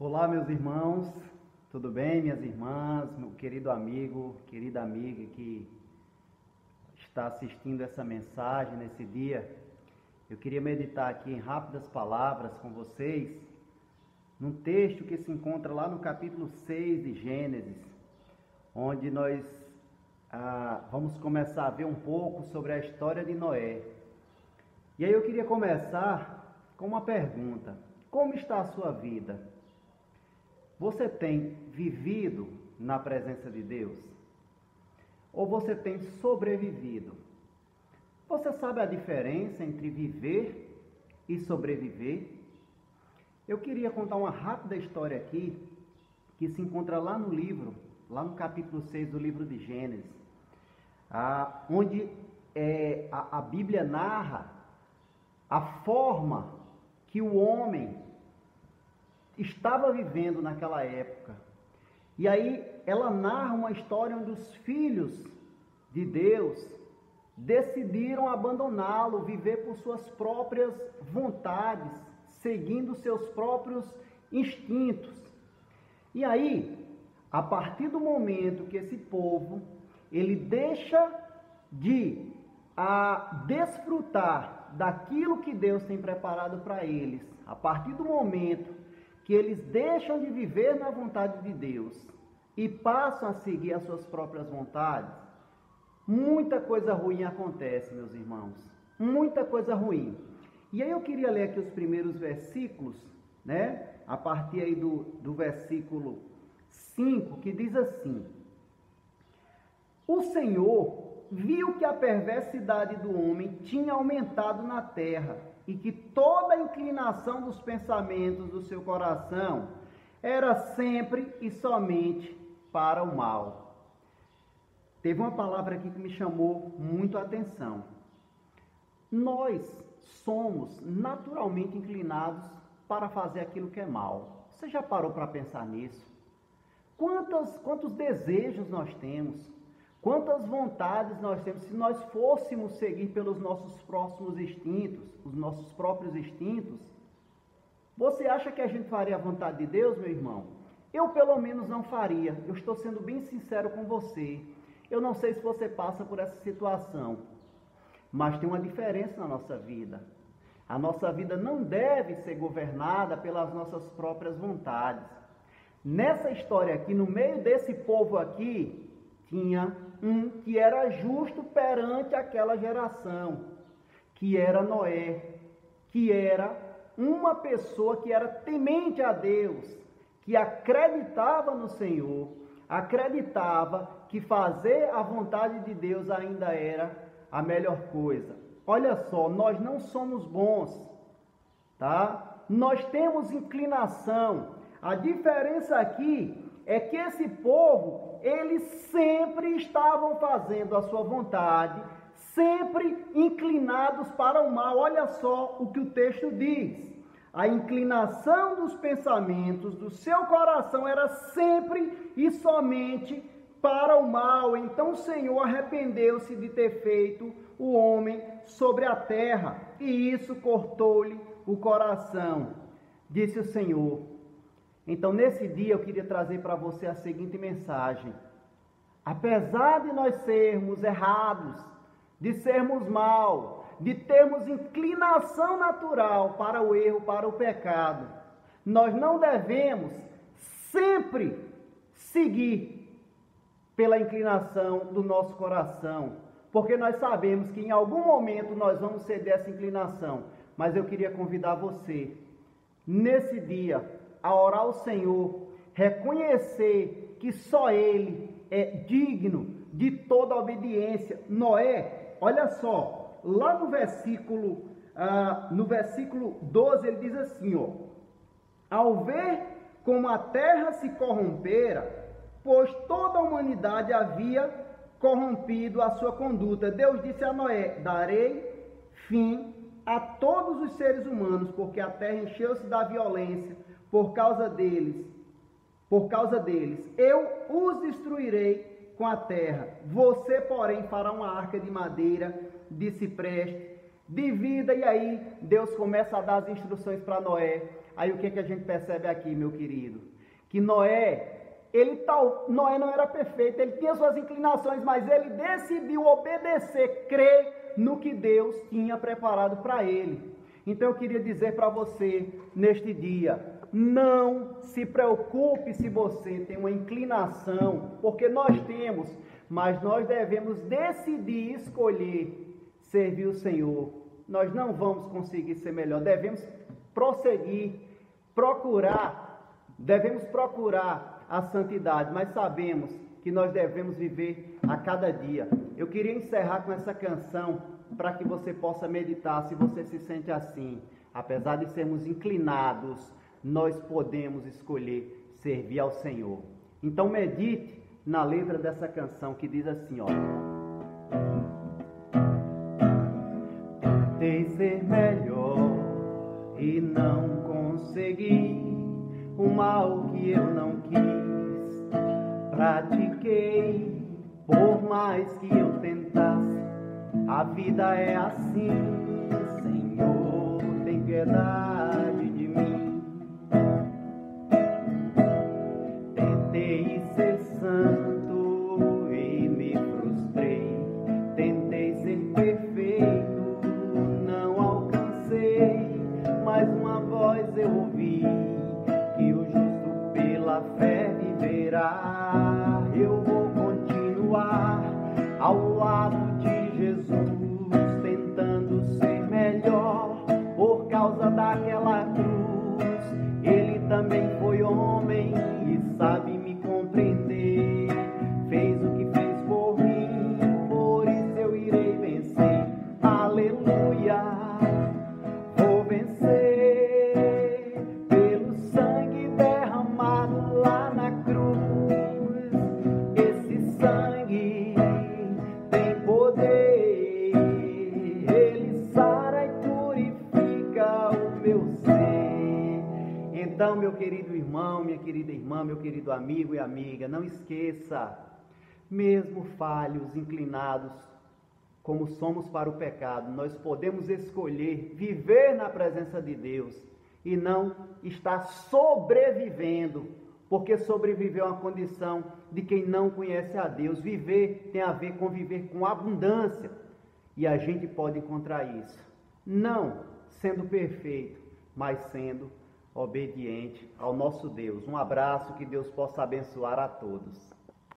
Olá, meus irmãos, tudo bem, minhas irmãs, meu querido amigo, querida amiga que está assistindo essa mensagem nesse dia? Eu queria meditar aqui em rápidas palavras com vocês, num texto que se encontra lá no capítulo 6 de Gênesis, onde nós vamos começar a ver um pouco sobre a história de Noé. E aí eu queria começar com uma pergunta: como está a sua vida? Você tem vivido na presença de Deus? Ou você tem sobrevivido? Você sabe a diferença entre viver e sobreviver? Eu queria contar uma rápida história aqui, que se encontra lá no livro, lá no capítulo 6 do livro de Gênesis, onde a Bíblia narra a forma que o homem estava vivendo naquela época. E aí ela narra uma história onde os filhos de Deus decidiram abandoná-lo, viver por suas próprias vontades, seguindo seus próprios instintos. E aí, a partir do momento que esse povo ele deixa de desfrutar daquilo que Deus tem preparado para eles, a partir do momento que eles deixam de viver na vontade de Deus e passam a seguir as suas próprias vontades, muita coisa ruim acontece, meus irmãos. Muita coisa ruim. E aí eu queria ler aqui os primeiros versículos, né? A partir aí do versículo 5, que diz assim: O Senhor viu que a perversidade do homem tinha aumentado na terra, e que toda a inclinação dos pensamentos do seu coração era sempre e somente para o mal. Teve uma palavra aqui que me chamou muito a atenção. Nós somos naturalmente inclinados para fazer aquilo que é mal. Você já parou para pensar nisso? Quantos desejos nós temos? Quantas vontades nós temos se nós fôssemos seguir pelos nossos próximos instintos, os nossos próprios instintos? Você acha que a gente faria a vontade de Deus, meu irmão? Eu pelo menos não faria. Eu estou sendo bem sincero com você. Eu não sei se você passa por essa situação, mas tem uma diferença na nossa vida. A nossa vida não deve ser governada pelas nossas próprias vontades. Nessa história aqui, no meio desse povo aqui, tinha um que era justo perante aquela geração, que era Noé, que era uma pessoa que era temente a Deus, que acreditava no Senhor, acreditava que fazer a vontade de Deus ainda era a melhor coisa. Olha só, nós não somos bons, tá? Nós temos inclinação. A diferença aqui é que esse povo, eles sempre estavam fazendo a sua vontade, sempre inclinados para o mal. Olha só o que o texto diz: a inclinação dos pensamentos do seu coração era sempre e somente para o mal. Então o Senhor arrependeu-se de ter feito o homem sobre a terra, e isso cortou-lhe o coração, disse o Senhor. Então, nesse dia, eu queria trazer para você a seguinte mensagem: apesar de nós sermos errados, de sermos mal, de termos inclinação natural para o erro, para o pecado, nós não devemos sempre seguir pela inclinação do nosso coração, porque nós sabemos que em algum momento nós vamos ceder essa inclinação. Mas eu queria convidar você, nesse dia, a orar ao Senhor, reconhecer que só Ele é digno de toda obediência. Noé, olha só, lá no versículo 12, ele diz assim, ó: ao ver como a terra se corrompera, pois toda a humanidade havia corrompido a sua conduta, Deus disse a Noé: darei fim a todos os seres humanos, porque a terra encheu-se da violência por causa deles, eu os destruirei com a terra. Você, porém, fará uma arca de madeira, de cipreste, de vida. E aí Deus começa a dar as instruções para Noé. Aí o que a gente percebe aqui, meu querido? Que Noé não era perfeito, ele tinha suas inclinações, mas ele decidiu obedecer, crer no que Deus tinha preparado para ele. Então eu queria dizer para você, neste dia, não se preocupe se você tem uma inclinação, porque nós temos, mas nós devemos decidir escolher servir o Senhor. Nós não vamos conseguir ser melhor, devemos prosseguir, devemos procurar a santidade, mas sabemos que nós devemos viver a cada dia. Eu queria encerrar com essa canção para que você possa meditar, se você se sente assim. Apesar de sermos inclinados, nós podemos escolher servir ao Senhor. Então medite na letra dessa canção que diz assim, ó: tentei ser melhor e não consegui, o mal que eu não quis, pratiquei, por mais que eu tentasse, a vida é assim, Senhor, tem piedade de mim. Tentei ser santo e me frustrei, tentei ser perfeito, não alcancei, mas uma voz eu ouvi, que o justo pela fé viverá. Eu vou continuar ao lado de Jesus, tentando ser melhor por causa daquela cruz. Ele também foi homem e sabe me compreender, fez o que fez por mim, por isso eu irei vencer. Aleluia, vou vencer pelo sangue derramado lá na cruz. Esse sangue tem poder, ele sara e purifica o meu ser. Então, meu querido irmão, minha querida irmã, meu querido amigo e amiga, não esqueça, mesmo falhos, inclinados, como somos para o pecado, nós podemos escolher viver na presença de Deus e não estar sobrevivendo, porque sobreviver é uma condição de quem não conhece a Deus. Viver tem a ver com viver com abundância, e a gente pode encontrar isso, não sendo perfeito, mas sendo obediente ao nosso Deus. Um abraço, que Deus possa abençoar a todos.